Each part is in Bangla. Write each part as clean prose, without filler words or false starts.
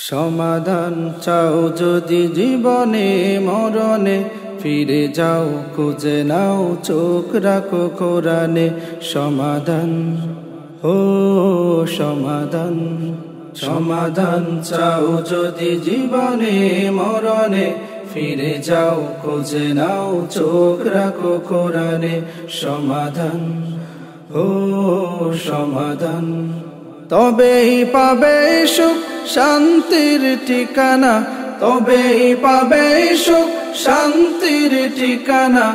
সমাধান চাও যদি জীবনে মরণে, ফিরে যাও খুঁজে নাও চোখ রাখো কোরআনে। সমাধান ও সমাধান, সমাধান চাও যদি জীবনে মরণে, ফিরে যাও খুঁজে নাও চোখ রাখো কোরআনে। সমাধান ও সমাধান, তবেই পাবে সুখ শান্তির ঠিকানা, তবেই পাবে সুখ শান্তির ঠিকানা,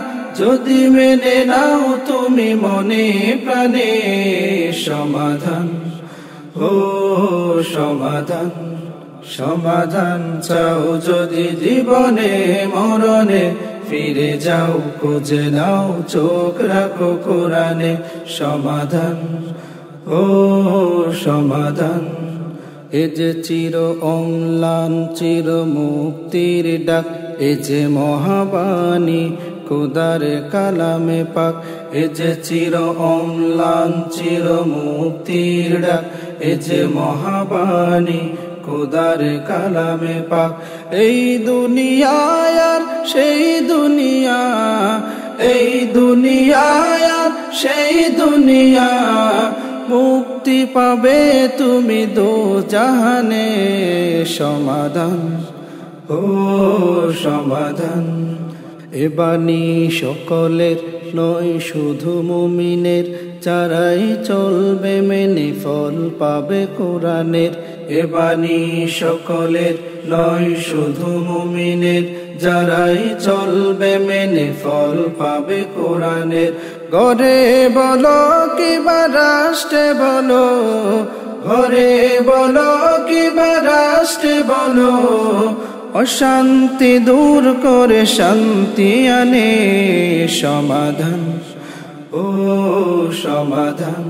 যদি মেনে নাও তুমি মনে প্রাণে। সমাধান ও সমাধান, সমাধান চাও যদি জীবনে মরণে, ফিরে যাও খুঁজে নাও চোখ রাখো কোরআনে। সমাধান ও সমাধান, এ যে চির অম্লান চির মুক্তির ডাক, এ যে মহাবাণী খোদার কালামে পাক। এ যে চির অম্লান চির মুক্তির ডাক, এ যে মহাবাণী খোদার কালামে পাক। এই দুনিয়ায় আর সেই দুনিয়া, এই দুনিয়ায় আর সেই দুনিয়া, মুক্তি পাবে তুমি দোজাহানে। সমাধান ও সমাধান, এ বাণী সকলের নয় শুধু মুমিনের, যারাই চলবে মেনে ফল পাবে কোরআনের। এ বাণী সকলের নয় শুধু মুমিনের, যারাই চলবে মেনে ফল পাবে কোরআনের। ঘরে বলো কিবা রাষ্ট্রে বলো, ঘরে বলো কিবা রাষ্ট্রে বলো, অশান্তি দূর করে শান্তি আনে। সমাধান ও সমাধান,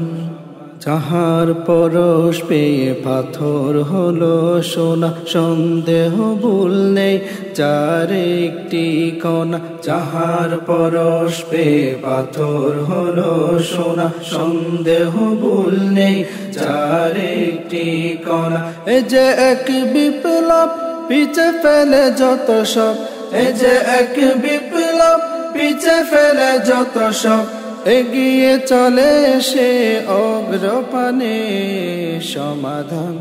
যাহার পরশ পেয়ে পাথর হলো সোনা, সন্দেহ ভুল নেই যার একটি কণা। যাহার পরশ পেয়ে পাথর হলো সোনা, সন্দেহ ভুল নেই যার একটি কণা। এ যে এক বিপ্লব পিছে ফেলে যত সব, এ যে এক বিপ্লব পিছে ফেলে যত সব, এগিয়ে চলে সে অগ্রপানে। সমাধান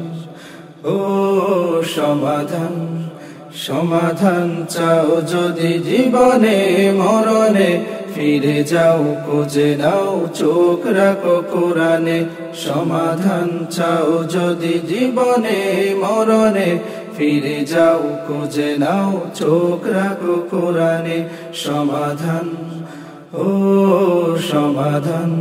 ও সমাধান, সমাধান চাও যদি জীবনে মরণে, ফিরে যাও খুঁজে নাও চোখ রাখো কোরআনে। সমাধান চাও যদি জীবনে মরণে, ফিরে যাও খুঁজে নাও চোখ রাখো কোরআনে। সমাধান ও সমাধান।